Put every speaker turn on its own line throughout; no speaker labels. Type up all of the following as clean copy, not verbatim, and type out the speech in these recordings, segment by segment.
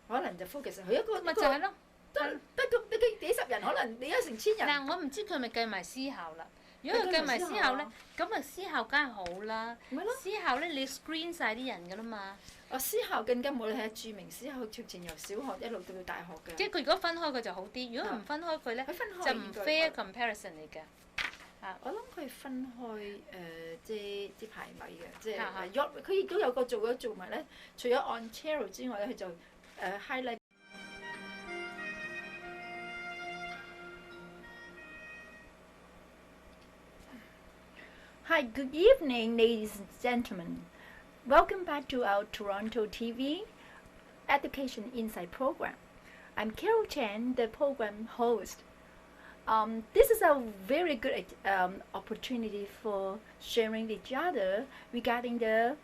可能就 focus 佢一個
咪就係咯。
得幾十人，可能你一成千人。
嗱，我唔知佢咪計埋思考啦。如果佢計埋思考咧，咁啊思考梗係好啦。
咪咯。
思考咧，你 screen 曬啲人㗎啦嘛。
思考更加冇，你係著名思考，直情由小學一路到大學嘅。
即係佢如果分開佢就好啲，如果唔分開佢咧，就唔 fair comparison 嚟嘅。
我諗佢分開即係排位嘅，即係佢亦都有個做埋咧，除咗 Ontario 之外咧，佢就highlight。Hi, good evening, ladies and gentlemen. Welcome back to our Toronto TV Education Insight program. I'm Carol Chen, the program host. This is a very good opportunity for sharing with each other regarding the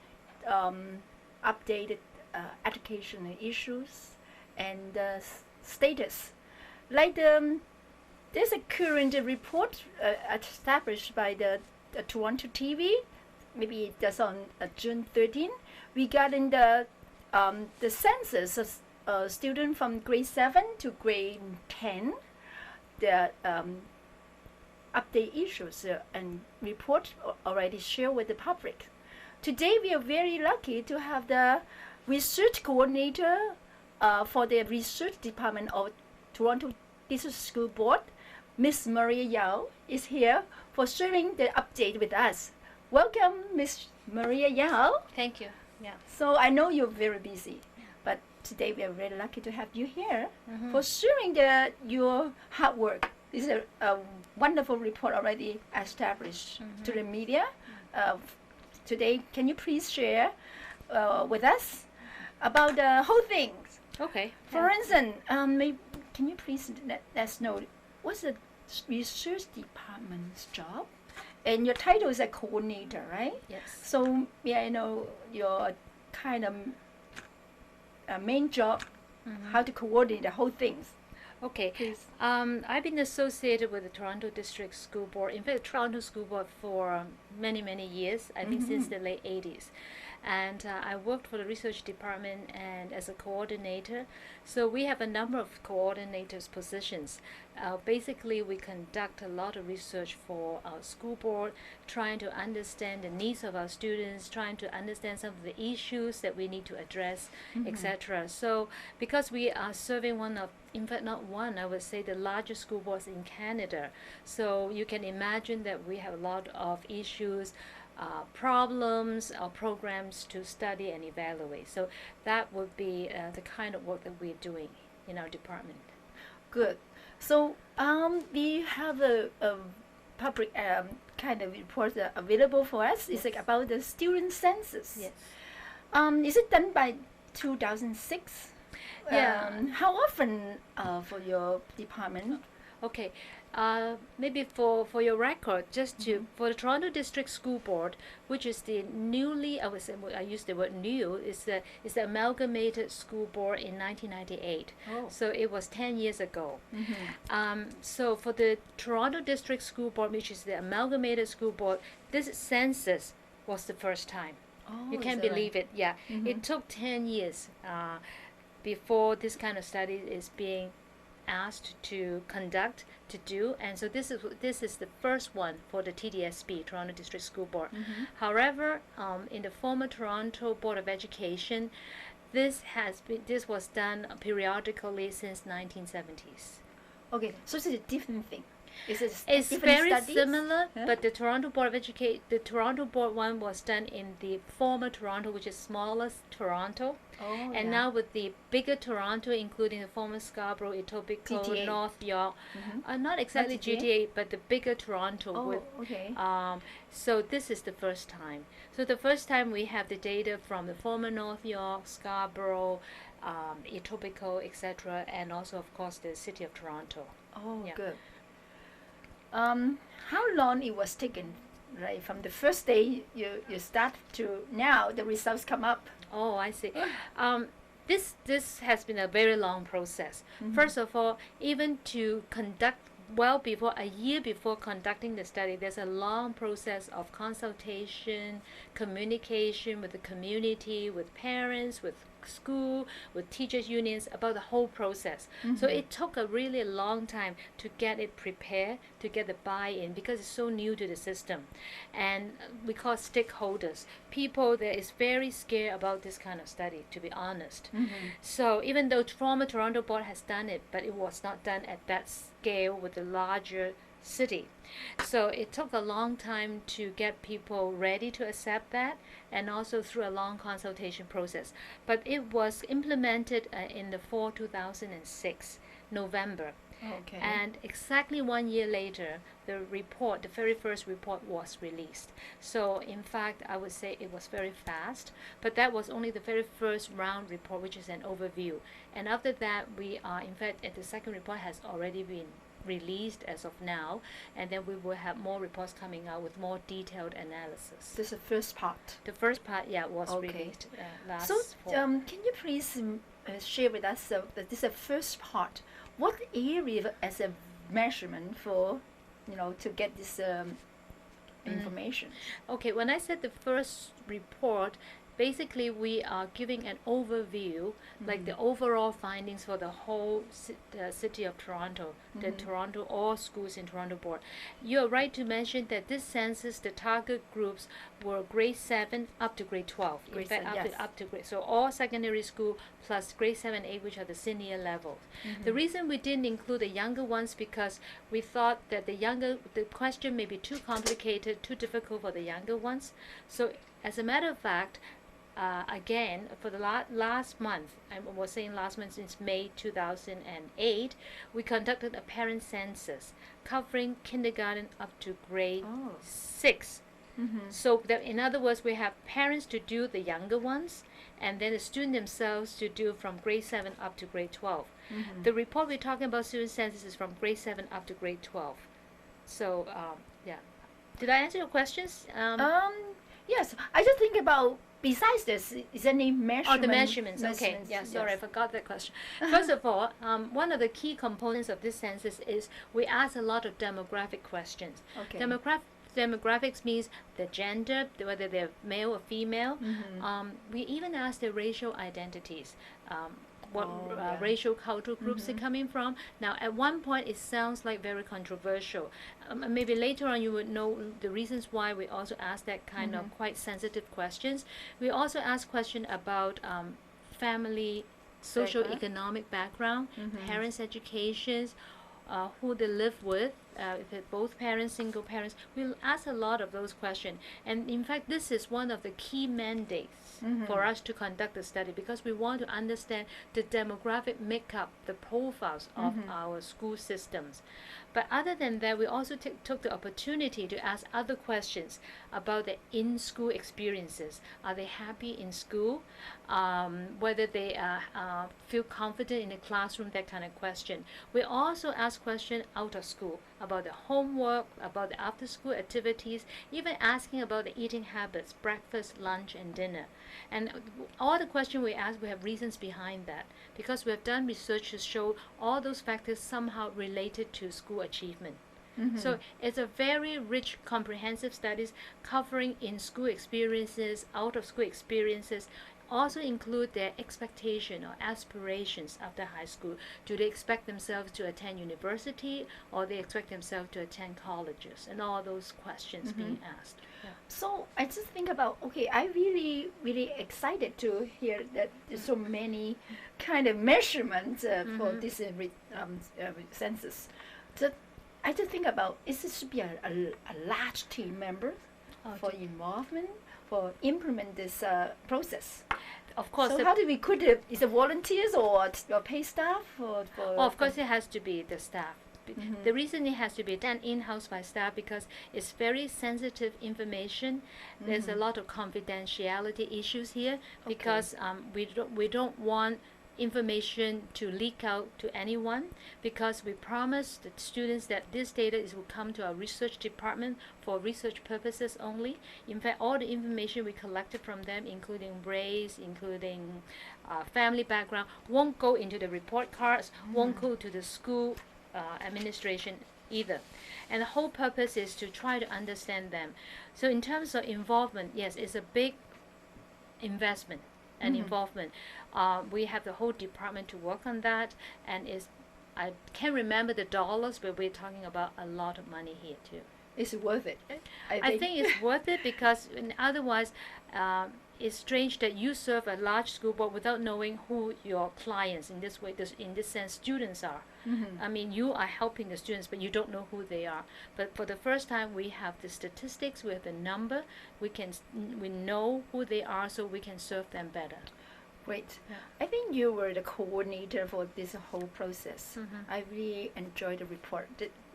updated educational issues and status. Like there's a current report established by the Toronto TV, maybe that's on June 13, regarding the census of students from grade 7 to grade 10, the update issues and report already shared with the public. Today we are very lucky to have the research coordinator for the research department of Toronto District School Board, Miss Maria Yao, is here for sharing the update with us. Welcome, Miss Maria Yao.
Thank you. Yeah.
So I know you're very busy, but today we are very lucky to have you here for sharing your hard work. This is a wonderful report already established to the media. Today, can you please share with us about the whole thing?
Okay.
For instance, can you please let us know what's the research department's job? And your title is a coordinator, right?
Yes.
So may I know your kind of main job, how to coordinate the whole things?
Okay.
Please.
I've been associated with the Toronto District School Board, in fact, the Toronto School Board for many, many years, I think since the late 80s. And I worked for the research department and as a coordinator. So we have a number of coordinators positions. Basically, we conduct a lot of research for our school board, trying to understand the needs of our students, trying to understand some of the issues that we need to address, etc. So because we are serving one of, in fact not one, I would say the largest school boards in Canada. So you can imagine that we have a lot of issues, problems or programs to study and evaluate. So that would be the kind of work that we're doing in our department.
Good. So we have a public kind of report available for us. It's like about the student census.
Yes.
Is it done by 2006?
Yeah.
How often for your department?
Okay. Maybe for your record, just to for the Toronto District School Board, which is the newly, I use the word new, is the amalgamated school board in 1998.
Oh.
So it was 10 years ago. So for the Toronto District School Board, which is the amalgamated school board, this census was the first time.
Oh,
You can't believe it. Yeah, it took 10 years before this kind of study is being asked to conduct, to do, and so this is the first one for the TDSB, Toronto District School Board. However, in the former Toronto Board of Education, this was done periodically since 1970s.
Okay, so it's a different thing.
It's very similar, but the Toronto Board of the Toronto Board one was done in the former Toronto, which is smallest Toronto. And now with the bigger Toronto, including the former Scarborough, Etobicoke,
GTA.
North York, not exactly GTA, but the bigger Toronto.
Okay.
So this is the first time. So the first time we have the data from the former North York, Scarborough, Etobicoke, etc., and also of course the city of Toronto.
Oh, good. How long it was taken, right? From the first day you start to now the results come up.
Oh, I see. This has been a very long process. First of all, even to conduct a year before conducting the study, there's a long process of consultation, communication with the community, with parents, with school, with teachers' unions about the whole process. So it took a really long time to get it prepared, to get the buy-in, because it's so new to the system. And we call stakeholders, people that is very scared about this kind of study, to be honest. So even though former Toronto board has done it, but it was not done at that scale with the larger city. So it took a long time to get people ready to accept that, and also through a long consultation process. But it was implemented in the fall 2006, November.
Okay.
And exactly 1 year later, the report, the very first report, was released. So in fact, I would say it was very fast, but that was only the very first round report, which is an overview. And after that, we are, in fact, the second report has already been released as of now, and then we will have more reports coming out with more detailed analysis.
This is the first part.
The first part, yeah, was
Okay.
released last
So,
fall.
can you please share with us this is the first part? What area as a measurement for, to get this information?
Okay, when I said the first report, basically we are giving an overview, like the overall findings for the whole city of Toronto, the Toronto, all schools in Toronto board. You're right to mention that this census, the target groups were grade 7 up to grade 12.
Grade
In fact,
7, yes.
up to grade, so all secondary school plus grade 7, 8, which are the senior levels. The reason we didn't include the younger ones, because we thought that the question may be too complicated, too difficult for the younger ones. So as a matter of fact, again, for the last month, I was saying last month, since May 2008, we conducted a parent census covering kindergarten up to grade 6. So that, in other words, we have parents to do the younger ones, and then the student themselves to do from grade 7 up to grade 12. The report we're talking about, student census, is from grade 7 up to grade 12. So, yeah. Did I answer your questions?
Yes, I just think about, besides this, is there any measurement?
Oh, the measurements. Okay. Yeah, sorry, I forgot that question. First of all, one of the key components of this census is we ask a lot of demographic questions.
Okay.
Demographics means the gender, whether they're male or female. We even ask their racial identities. What racial cultural groups they're coming from. Now, at one point, it sounds like very controversial. Maybe later on you would know the reasons why we also ask that kind of quite sensitive questions. We also ask questions about family, social economic background, parents' educations, who they live with, if it's both parents, single parents. We'll ask a lot of those questions. And in fact, this is one of the key mandates for us to conduct the study, because we want to understand the demographic makeup, the profiles of our school systems. But other than that, we also took the opportunity to ask other questions about the in-school experiences. Are they happy in school? Whether they feel confident in the classroom, that kind of question. We also ask questions out of school about the homework, about the after-school activities, even asking about the eating habits, breakfast, lunch, and dinner. And all the questions we ask, we have reasons behind that, because we have done research to show all those factors somehow related to school achievement. So it's a very rich, comprehensive studies covering in-school experiences, out-of-school experiences, also include their expectation or aspirations after high school. Do they expect themselves to attend university, or they expect themselves to attend colleges, and all those questions being asked. Yeah.
So I just think about, okay, I really, really excited to hear that there's so many kind of measurements for this census. So I just think about, it should be a large team member for involvement, for implement this process.
Of course.
So how do we could it? Is it volunteers or paid staff?
Of course, it has to be the staff. The reason it has to be done in-house by staff, because it's very sensitive information. There's a lot of confidentiality issues here, because we don't want information to leak out to anyone, because we promise the students that this data will come to our research department for research purposes only. In fact, all the information we collected from them, including race, including family background, won't go into the report cards, won't go to the school administration either. And the whole purpose is to try to understand them. So in terms of involvement, yes, it's a big investment. and involvement. We have the whole department to work on that, and I can't remember the dollars, but we're talking about a lot of money here too.
It's worth it.
I think it's worth it because otherwise, it's strange that you serve a large school board without knowing who your clients, in this way, in this sense, students are. I mean, you are helping the students, but you don't know who they are. But for the first time, we have the statistics, we have the number, we know who they are, so we can serve them better.
Great. Yeah. I think you were the coordinator for this whole process. I really enjoyed the report.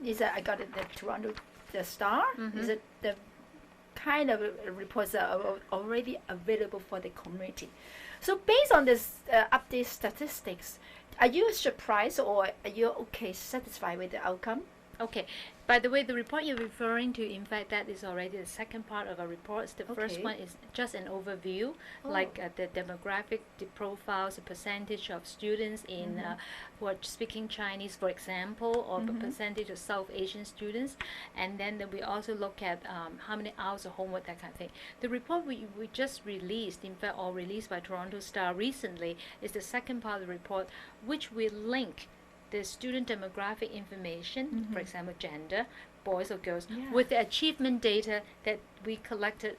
I got it, the Toronto the Star. Is it the kind of reports that are already available for the community? So based on this update statistics, are you surprised or are you satisfied with the outcome?
Okay. By the way, the report you're referring to, in fact, that is already the second part of our reports. The first one is just an overview, like the demographic, the profiles, the percentage of students in who are speaking Chinese, for example, or the percentage of South Asian students. And then we also look at how many hours of homework, that kind of thing. The report we just released, in fact, or released by Toronto Star recently, is the second part of the report, which we link the student demographic information, for example, gender, boys or girls, with the achievement data that we collected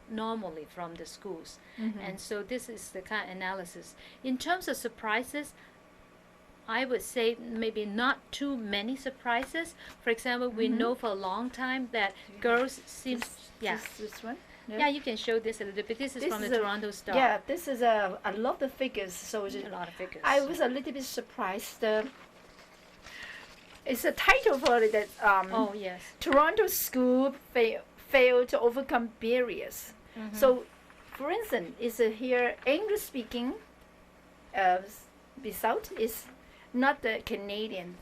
normally from the schools. And so this is the kind of analysis. In terms of surprises, I would say maybe not too many surprises. For example, we know for a long time that girls seem...
This one?
Yeah, you can show this a little bit. This is from the Toronto Star.
Yeah, this is I love the figures. So
a lot of figures.
I was a little bit surprised. It's a title for it that Toronto school failed to overcome barriers. So, for instance, is here English speaking result is not the Canadian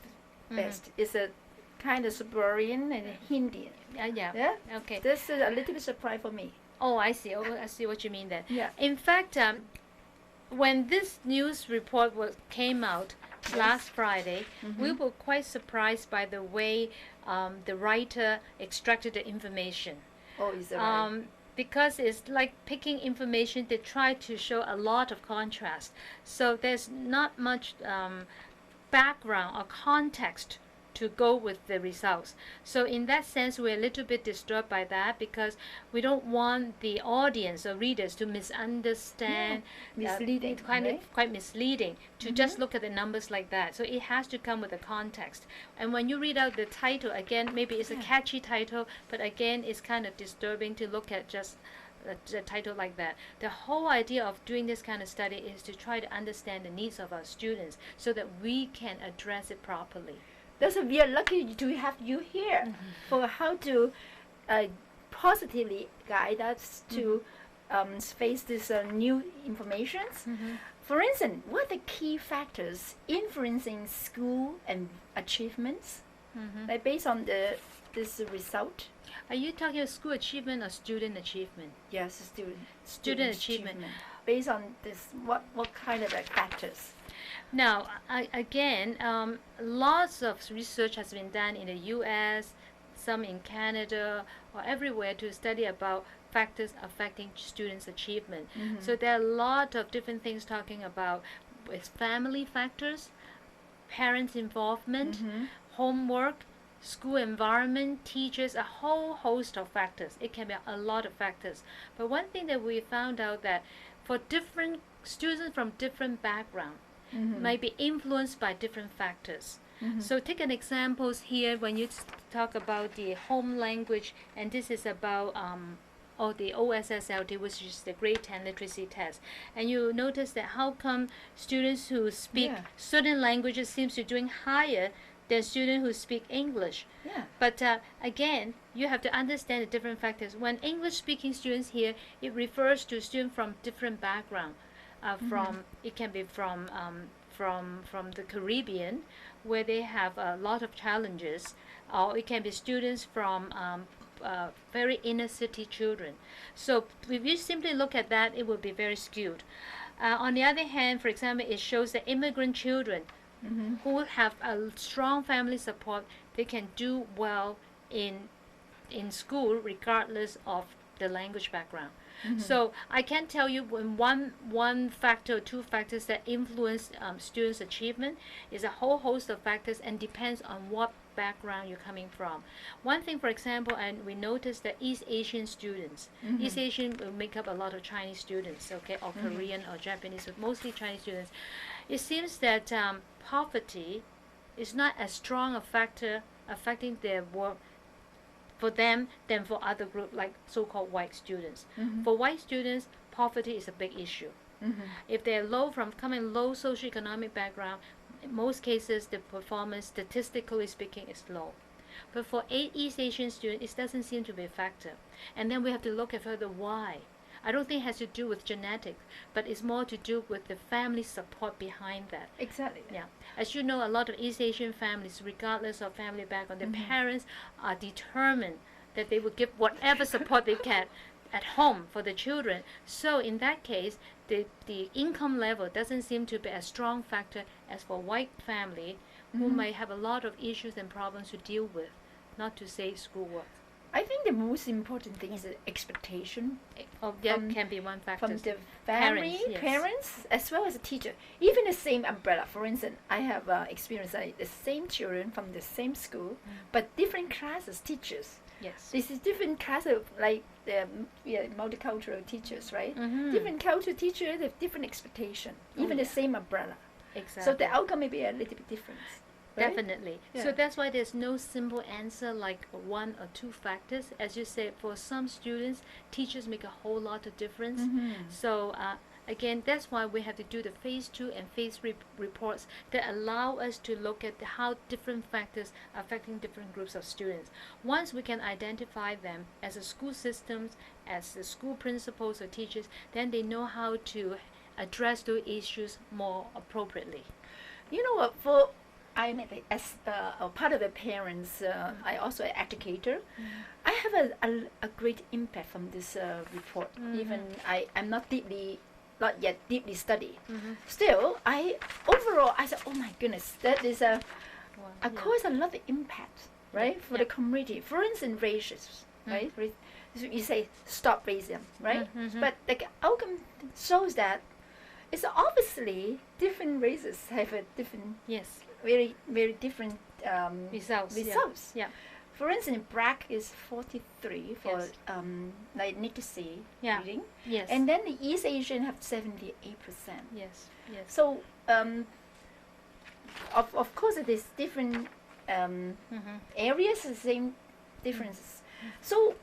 best. It's a kind of Siberian and Indian.
Yeah. Okay.
This is a little bit surprise for me.
Oh, I see. I see what you mean then.
Yeah.
In fact, when this news report came out last Friday, we were quite surprised by the way the writer extracted the information.
Oh, is that right?
Because it's like picking information, they try to show a lot of contrast. So there's not much background or context to go with the results. So in that sense, we're a little bit disturbed by that because we don't want the audience or readers to misunderstand.
Misleading,
quite misleading to just look at the numbers like that. So it has to come with a context. And when you read out the title, again, maybe it's a catchy title, but again, it's kind of disturbing to look at just the title like that. The whole idea of doing this kind of study is to try to understand the needs of our students so that we can address it properly.
We are lucky to have you here for how to positively guide us to face this new information. For instance, what are the key factors influencing school and achievements? Like based on this result?
Are you talking about school achievement or student achievement?
Yes,
student achievement.
Based on this, what kind of factors?
Now, again, lots of research has been done in the U.S., some in Canada, or everywhere to study about factors affecting students' achievement. So there are a lot of different things talking about with family factors, parents' involvement, homework, school environment, teachers, a whole host of factors. It can be a lot of factors. But one thing that we found out that for different students from different backgrounds, might be influenced by different factors. So take an example here when you talk about the home language, and this is about the OSSLT, which is the grade 10 literacy test. And you notice that how come students who speak certain languages seems to be doing higher than students who speak English. But again, you have to understand the different factors. When English-speaking students here, it refers to students from different backgrounds. It can be from the Caribbean, where they have a lot of challenges, or it can be students from very inner city children. So if you simply look at that, it will be very skewed. On the other hand, for example, it shows that immigrant children who have a strong family support, they can do well in school regardless of the language background. So I can't tell you when one factor or two factors that influence students' achievement. Is a whole host of factors and depends on what background you're coming from. One thing, for example, and we noticed that East Asian students, East Asian will make up a lot of Chinese students, okay, or Korean or Japanese, but mostly Chinese students. It seems that poverty is not as strong a factor affecting their work for them than for other groups like so-called white students. For white students, poverty is a big issue. If they're coming low socioeconomic background, in most cases the performance, statistically speaking, is low. But for East Asian students, it doesn't seem to be a factor. And then we have to look at further why. I don't think it has to do with genetics, but it's more to do with the family support behind that.
Exactly.
Yeah. As you know, a lot of East Asian families, regardless of family background, their parents are determined that they will give whatever support they can at home for the children. So in that case, the income level doesn't seem to be a strong factor as for white family who might have a lot of issues and problems to deal with, not to say schoolwork.
I think the most important thing is the expectation.
That can be one factor.
From the family,
Parents, yes.
parents, as well as the teacher. Even the same umbrella. For instance, I have experienced the same children from the same school, but different classes, teachers.
Yes.
This is different class of like the multicultural teachers, right? Different cultural teachers have different expectation. Even the same umbrella.
Exactly.
So the outcome may be a little bit different. Right?
Definitely.
Yeah.
So that's why there's no simple answer like one or two factors. As you said, for some students, teachers make a whole lot of difference. So again, that's why we have to do the phase 2 and phase 3 reports that allow us to look at how different factors are affecting different groups of students. Once we can identify them as a school systems, as the school principals or teachers, then they know how to address those issues more appropriately.
You know what? I'm as a part of the parents. I also an educator. I have a great impact from this report. Even I'm not yet deeply studied. Still, overall I said, oh my goodness, that is cause a lot of impact, right, for the community. For instance, racism, right? So you say stop racism, right? But the outcome shows that it's obviously different races have a different very, very different results.
Yeah.
For instance, black is 43 for like need to see reading.
Yes.
And then the East Asian have 78%.
Yes. Yes.
So of course there's different areas, the same differences. So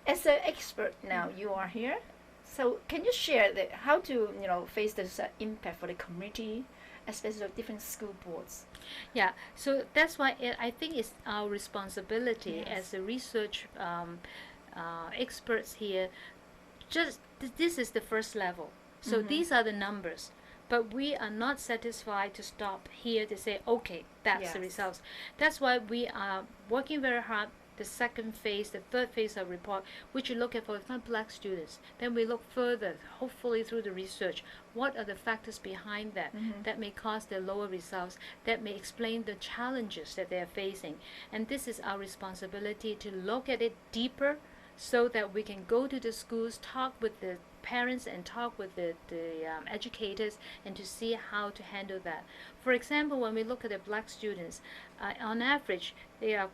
as an expert now, you are here. So can you share how to face this impact for the community, especially of different school boards?
Yeah, so that's why I think it's our responsibility as the research experts here. Just this is the first level. So these are the numbers. But we are not satisfied to stop here to say, okay, that's the results. That's why we are working very hard. The second phase, the third phase of report, which we look at for black students. Then we look further, hopefully through the research, what are the factors behind that that may cause their lower results, that may explain the challenges that they are facing. And this is our responsibility to look at it deeper so that we can go to the schools, talk with the parents and talk with the educators and to see how to handle that. For example, when we look at the black students, on average, they have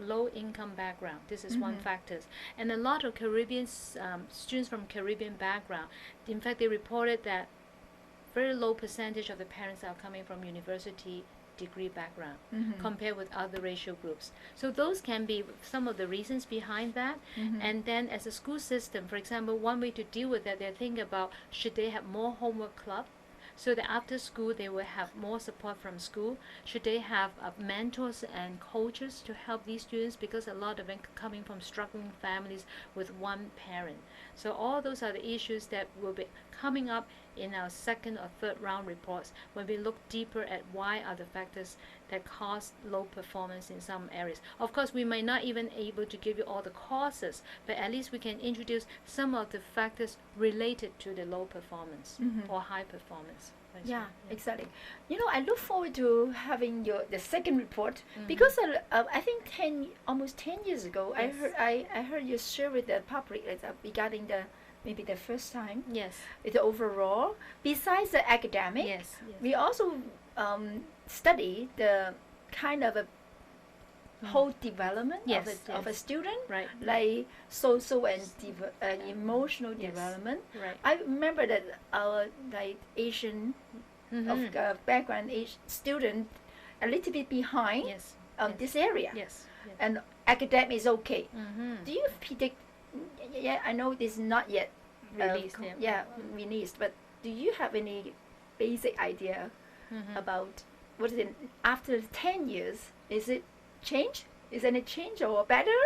low income background. This is one factor. And a lot of Caribbean students from Caribbean background, in fact, they reported that very low percentage of the parents are coming from university degree background compared with other racial groups. So those can be some of the reasons behind that. And then as a school system, for example, one way to deal with that, they're thinking about should they have more homework club so that after school they will have more support from school. Should they have mentors and coaches to help these students, because a lot of them coming from struggling families with one parent. So all those are the issues that will be coming up in our second or third round reports when we look deeper at why are the factors that cause low performance in some areas. Of course, we might not even able to give you all the causes, but at least we can introduce some of the factors related to the low performance or high performance.
Yeah, exactly. I look forward to having the second report because I think almost 10 years ago, I heard you share with the public regarding the maybe the first time.
Yes.
It's overall. Besides the academic,
Yes. Yes.
we also study the kind of a whole development
Yes,
of a
yes.
student,
Right.
like social and emotional
Yes.
development.
Right.
I remember that our like Asian of background student a little bit behind
Yes.
on
Yes.
this area,
Yes. Yes.
and academic is okay.
Mm-hmm.
Do you predict? Yeah, I know this is not yet
Released.
released, but do you have any basic idea about what is it after 10 years? Is it change? Is any change or better?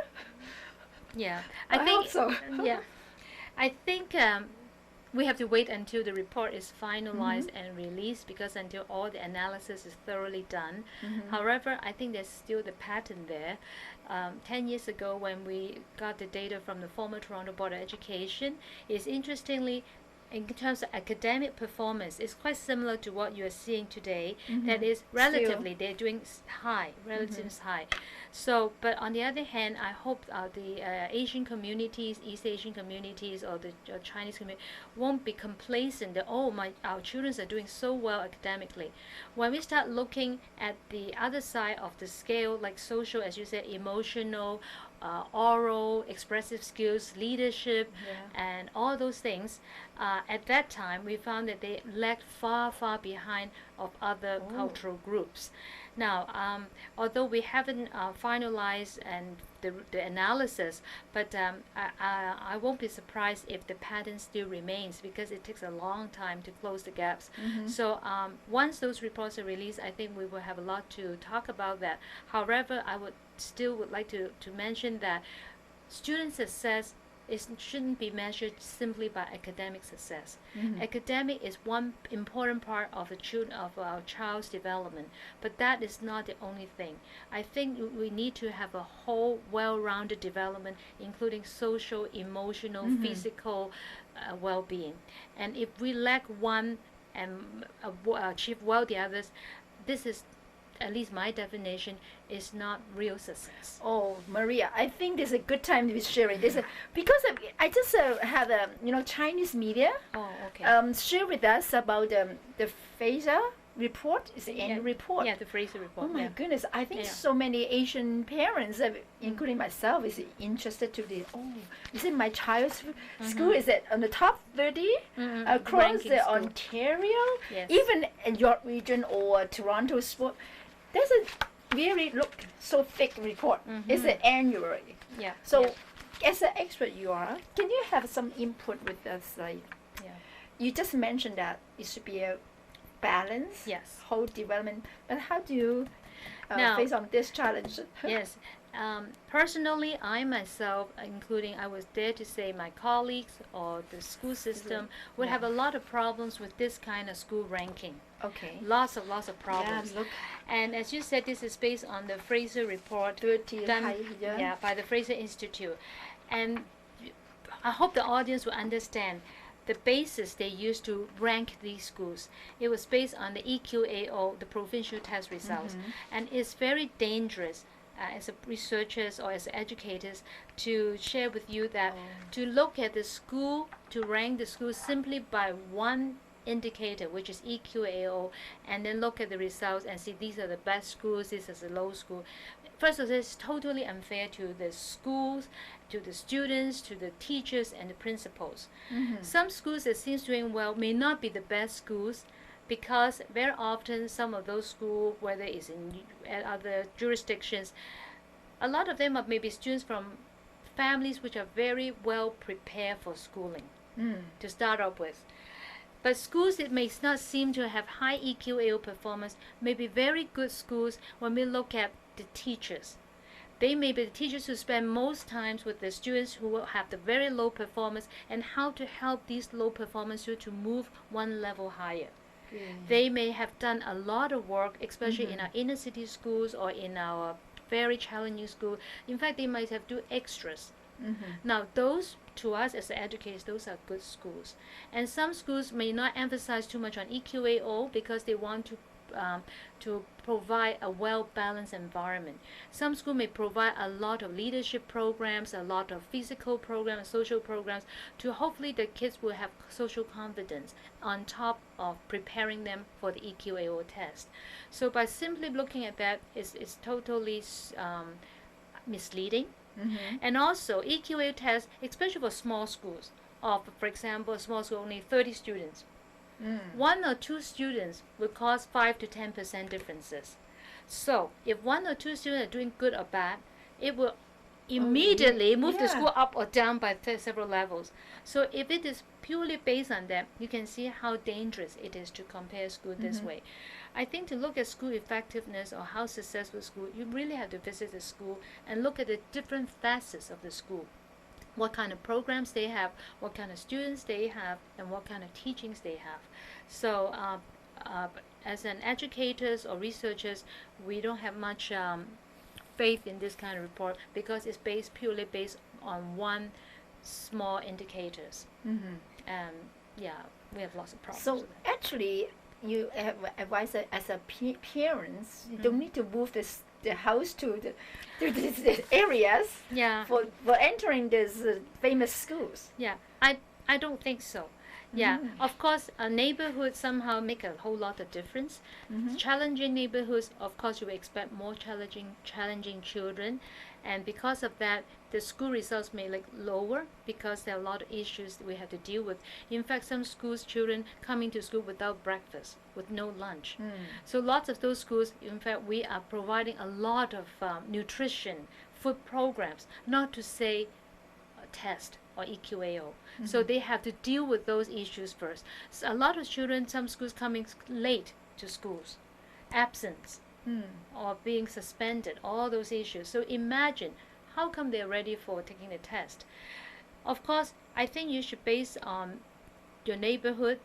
Yeah.
I
I think
hope so.
yeah. I think we have to wait until the report is finalized and released, because until all the analysis is thoroughly done. However, I think there's still the pattern there. 10 years ago, when we got the data from the former Toronto Board of Education, is interestingly, in terms of academic performance, it's quite similar to what you are seeing today. That is relatively, they're doing high, relatively high. So, but on the other hand, I hope the Asian communities, East Asian communities, or the Chinese community won't be complacent that, oh, our children are doing so well academically. When we start looking at the other side of the scale, like social, as you said, emotional, oral, expressive skills, leadership, and all those things, at that time we found that they lagged far, far behind of other cultural groups. Now, although we haven't finalized and the analysis, but I won't be surprised if the pattern still remains, because it takes a long time to close the gaps. So once those reports are released, I think we will have a lot to talk about that. However, I would like to mention that student success shouldn't be measured simply by academic success. Academic is one important part of our child's development, but that is not the only thing. I think we need to have a whole well-rounded development, including social, emotional, physical well-being. And if we lack one and achieve well the others, this is, at least my definition, is not real success.
Oh, Maria, I think this is a good time to be sharing this, because I just have Chinese media
Oh, okay.
share with us about the Fraser report. It's the annual report.
Yeah, the Fraser report.
Oh my
yeah.
goodness! I think
Yeah.
so many Asian parents, including myself, is interested to the. Oh, is it my child's school? Is it on the top 30 across
Ranking
the
school.
Ontario,
Yes.
even in York region or Toronto sport? There's a very so thick report. It's an annually.
Yeah.
So,
yeah.
as an expert you are, can you have some input with us? Like,
Yeah.
you just mentioned that it should be a balance,
Yes.
whole development. But how do you
Now-
face on this challenge?
Yes. Personally, I myself, including, I was dare to say, my colleagues or the school system would have a lot of problems with this kind of school ranking.
Okay.
Lots of problems.
Yeah, look,
And as you said, this is based on the Fraser report
30
done
high,
by the Fraser Institute. And I hope the audience will understand the basis they used to rank these schools. It was based on the EQAO, the provincial test results. And it's very dangerous as a researchers or as educators to share with you that to look at the school, to rank the school simply by one indicator, which is EQAO, and then look at the results and see these are the best schools, this is the low school. First of all, it's totally unfair to the schools, to the students, to the teachers and the principals. Some schools that seems doing well may not be the best schools, because very often some of those schools, whether it's in other jurisdictions, a lot of them are maybe students from families which are very well prepared for schooling to start off with. But schools that may not seem to have high EQAO performance may be very good schools when we look at the teachers. They may be the teachers who spend most times with the students who will have the very low performance, and how to help these low performance students to move one level higher. They may have done a lot of work, especially in our inner city schools or in our very challenging school. In fact, they might have do extras. Now, those, to us as educators, those are good schools. And some schools may not emphasize too much on EQAO because they want to to provide a well-balanced environment. Some schools may provide a lot of leadership programs, a lot of physical programs, social programs, to hopefully the kids will have social confidence on top of preparing them for the EQAO test. So by simply looking at that, it's totally misleading. And also EQAO test, especially for small schools, for example, a small school only 30 students. 1 or 2 students will cause 5 to 10% differences. So if 1 or 2 students are doing good or bad, it will immediately move the school up or down by several levels. So if it is purely based on that, you can see how dangerous it is to compare school this way. I think to look at school effectiveness or how successful school, you really have to visit the school and look at the different facets of the school. What kind of programs they have, what kind of students they have, and what kind of teachings they have. So as an educators or researchers, we don't have much faith in this kind of report because it's purely based on one small indicators. And yeah, we have lots of problems.
So actually, you have advised as a parents, you don't need to move the house to the areas for entering these famous schools.
Yeah, I don't think so. Yeah, of course, a neighborhood somehow make a whole lot of difference. Challenging neighborhoods, of course, you will expect more challenging children, and because of that, the school results may look lower because there are a lot of issues that we have to deal with. In fact, some schools children coming to school without breakfast, with no lunch. So lots of those schools, in fact, we are providing a lot of nutrition, food programs, not to say test or EQAO. So they have to deal with those issues first. So a lot of children, some schools coming late to schools, absence, or being suspended, all those issues. So imagine, how come they're ready for taking the test? Of course, I think you should base on your neighborhood.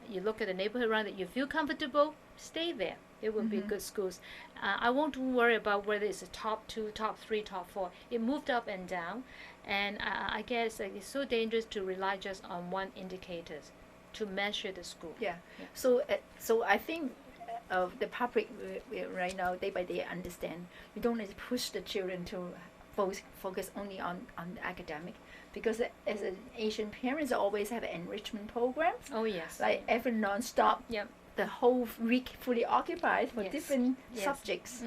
You look at the neighborhood around that you feel comfortable, stay there. It will be good schools. I won't worry about whether it's a top 2, top 3, top 4. It moved up and down, and I guess it's so dangerous to rely just on one indicators to measure the school.
Yeah. So I think the public right now, day by day, understand we don't need to push the children to focus only on the academic, because as an Asian parents always have enrichment programs.
Oh yes.
Like every non-stop. The whole week fully occupied for different subjects.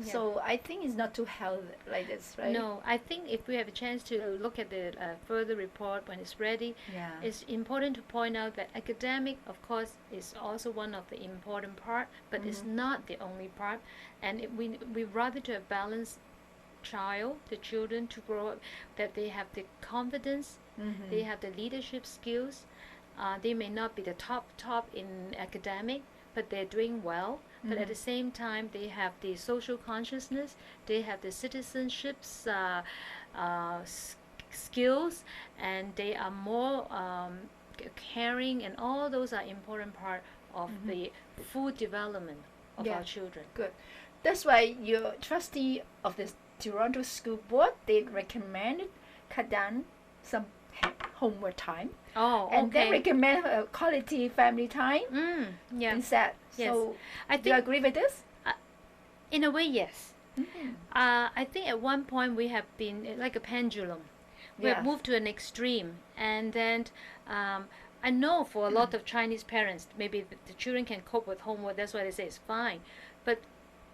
So I think it's not too held like this, right?
No, I think if we have a chance to look at the further report when it's ready, it's important to point out that academic, of course, is also one of the important part, but it's not the only part. And we rather to have balanced the children to grow up, that they have the confidence, they have the leadership skills. They may not be the top in academic, but they're doing well. But at the same time, they have the social consciousness, they have the citizenships skills, and they are more caring, and all those are important part of the full development of our children.
Good. That's why your trustee of the Toronto School Board, they recommended cut down some homework time. And then recommend quality family time instead. So do you agree with this?
In a way, yes. I think at one point we have been like a pendulum. We have moved to an extreme, and then I know for a lot of Chinese parents, maybe the children can cope with homework, that's why they say it's fine. But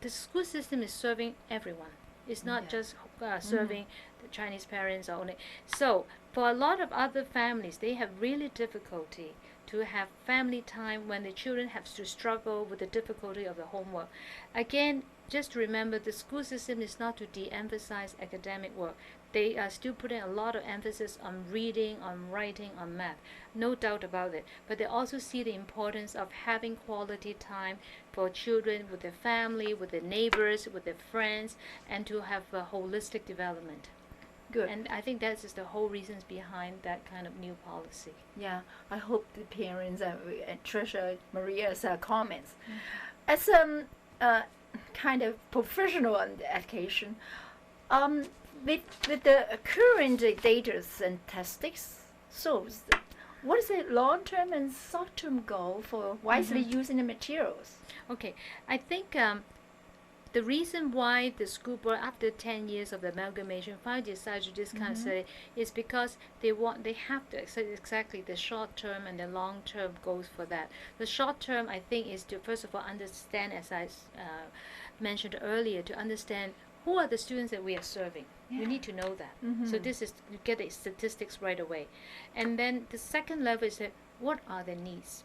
the school system is serving everyone. It's not just serving the Chinese parents only. So for a lot of other families, they have really difficulty to have family time when the children have to struggle with the difficulty of the homework. Again, just remember, the school system is not to de-emphasize academic work. They are still putting a lot of emphasis on reading, on writing, on math. No doubt about it. But they also see the importance of having quality time for children with their family, with their neighbors, with their friends, and to have a holistic development.
Good.
And I think that's just the whole reasons behind that kind of new policy.
Yeah, I hope the parents treasure Maria's comments. As a kind of professional in education, with the current data and statistics shows that what is the long-term and short-term goal for wisely using the materials?
Okay, I think the reason why the school board, after 10 years of the amalgamation, finally decided to do this kind of study is because they have to accept exactly the short term and the long term goals for that. The short term, I think, is to first of all understand, as I mentioned earlier, to understand who are the students that we are serving. You need to know that. So this is, you get the statistics right away. And then the second level is that what are their needs?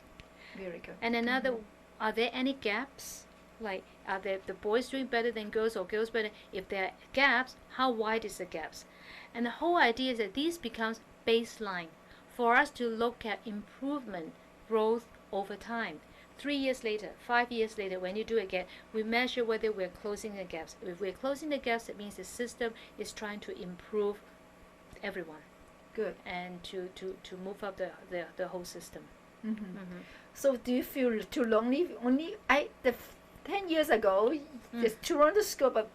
Very good.
And another, are there any gaps? Like, are the boys doing better than girls or girls better? If there are gaps, how wide is the gaps? And the whole idea is that these becomes baseline for us to look at improvement, growth over time. 3 years later, 5 years later, when you do it again, we measure whether we're closing the gaps. If we're closing the gaps, it means the system is trying to improve everyone.
Good.
And to move up the whole system.
So do you feel too lonely? 10 years ago, the Toronto School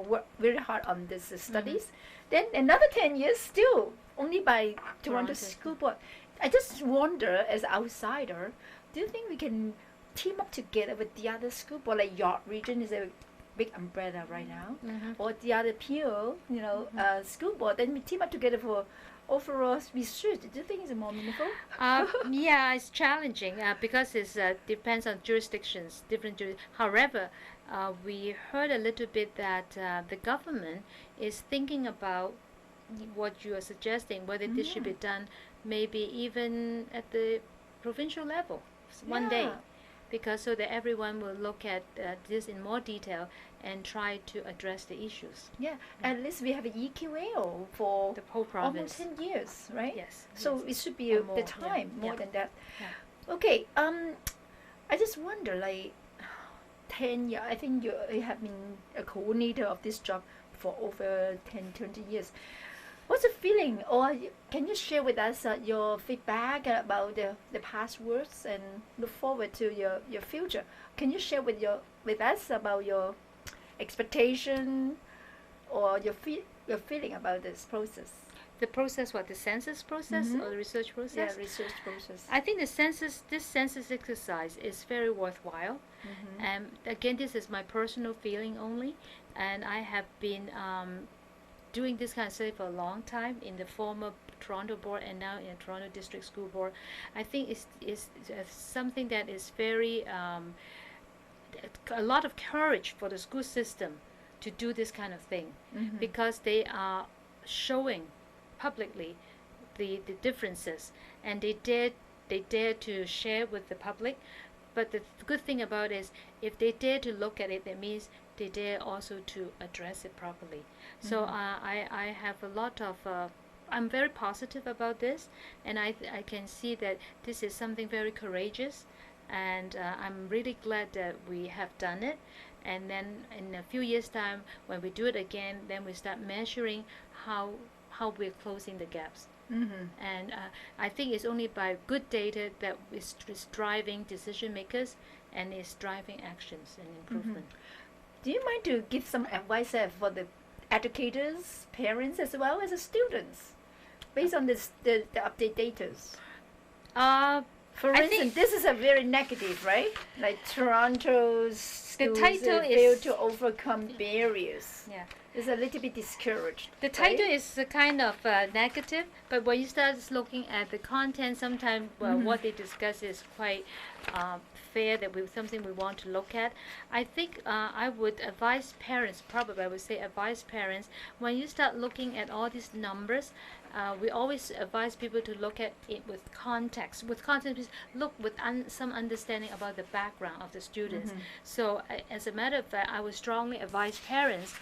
worked very hard on this studies. Then another 10 years still only by Toronto School Board. I just wonder, as an outsider, do you think we can team up together with the other school board, like York Region is a big umbrella right now, or the other PO, school board, then we team up together for overall research? Do you think it's more meaningful?
Yeah, it's challenging because it depends on jurisdictions, However, we heard a little bit that the government is thinking about what you are suggesting, whether this should be done maybe even at the provincial level one day, because so that everyone will look at this in more detail and try to address the issues.
At least we have an EQA for
the whole province.
Almost 10 years, right?
Yes.
So it should be the time more than that. Okay. I just wonder, like 10 years. I think you have been a coordinator of this job for over 10, 20 years. What's the feeling, or can you share with us your feedback about the past works and look forward to your future? Can you share with us about your expectation or your feeling about this process?
The process, what, the census process or the research process?
Yeah, research process.
I think this census exercise is very worthwhile. And again, this is my personal feeling only, and I have been doing this kind of study for a long time in the former Toronto board and now in Toronto District School Board. I think it's something that is very a lot of courage for the school system to do this kind of thing, because they are showing publicly the differences, and they dare to share with the public. But the good thing about it is, if they dare to look at it, that means they dare also to address it properly. So I have a lot of I'm very positive about this, and I can see that this is something very courageous, and I'm really glad that we have done it. And then in a few years' time, when we do it again, then we start measuring how we're closing the gaps. And I think it's only by good data that is driving decision makers and is driving actions and improvement.
Do you mind to give some advice for the educators, parents, as well as the students, based on the update data? For instance, this is a very negative, right? Like Toronto's schools fail to overcome barriers.
Yeah.
It's a little bit discouraged.
The title is kind of negative, but when you start looking at the content, sometimes what they discuss is quite fair, something we want to look at. I think I would advise parents, when you start looking at all these numbers, we always advise people to look at it with context. With context, look with some understanding about the background of the students. So as a matter of fact, I would strongly advise parents,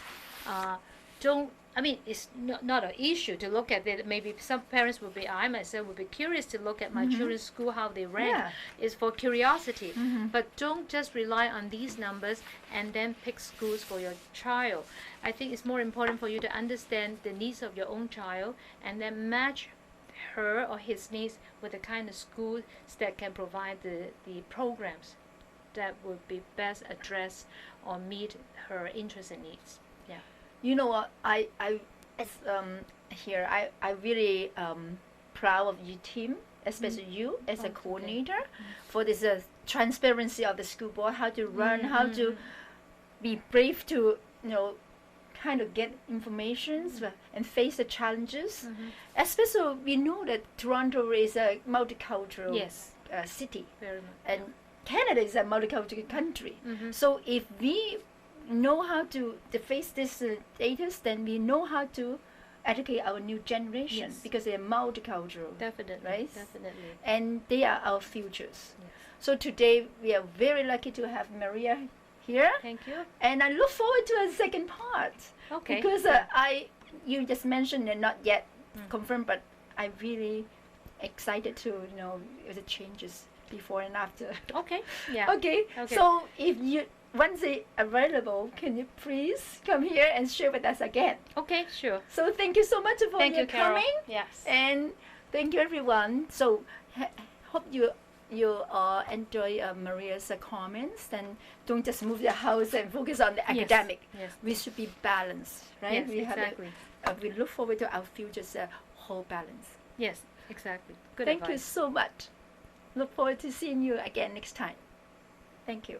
it's not an issue to look at it. Maybe some parents I myself would be curious to look at my children's school, how they rank. It's for curiosity. But don't just rely on these numbers and then pick schools for your child. I think it's more important for you to understand the needs of your own child and then match her or his needs with the kind of schools that can provide the programs that would be best address or meet her interests and needs.
You know what? I really proud of your team especially you as a
Okay.
coordinator, for this transparency of the school board, how to run, how to be brave to, kind of get informations and face the challenges. Especially, we know that Toronto is a multicultural
Yes,
city,
very much.
and Canada is a multicultural country.
Mhm.
So if we know how to face this status, then we know how to educate our new generation,
Yes.
because they're multicultural,
Definitely,
right?
definitely.
And they are our futures.
Yes.
So today we are very lucky to have Maria here,
Thank you.
and I look forward to a second part.
Okay.
Because you just mentioned it, not yet
Mm.
confirmed, but I'm really excited to the changes before and after.
Okay. Yeah.
Okay.
Okay.
So if you once it's available, can you please come here and share with us again?
Okay. Sure.
So thank you so much for
Thank
your
you, Carol.
coming,
Yes.
and thank you everyone. So hope you enjoy Maria's comments, and don't just move the house and focus on the
Yes.
academic.
Yes.
We should be balanced, right?
Yes.
We
Exactly.
we look forward to our future's whole balance.
Yes. Exactly. Good
Thank you
advice.
so much. Look forward to seeing you again next time. Thank you.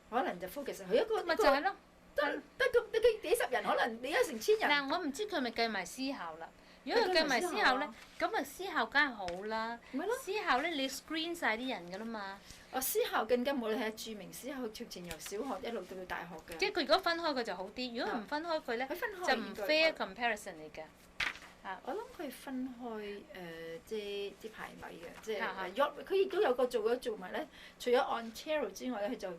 可能就 focus 佢一個
咪就係咯，
得幾十人，可能你而家成千人。
嗱，我唔知佢咪計埋思考啦。如果佢計埋思考咧，咁啊思考梗係好啦。思考咧，你 screen 晒啲人㗎啦嘛。
思考更加冇，你係著名思考直情由小學一路到大學嘅。
即係佢如果分開佢就好啲，如果唔分開佢咧，就唔 fair comparison 嚟嘅。
我諗佢分開即係排位嘅，即係佢亦都有個做埋咧，除咗 Ontario 之外咧，佢就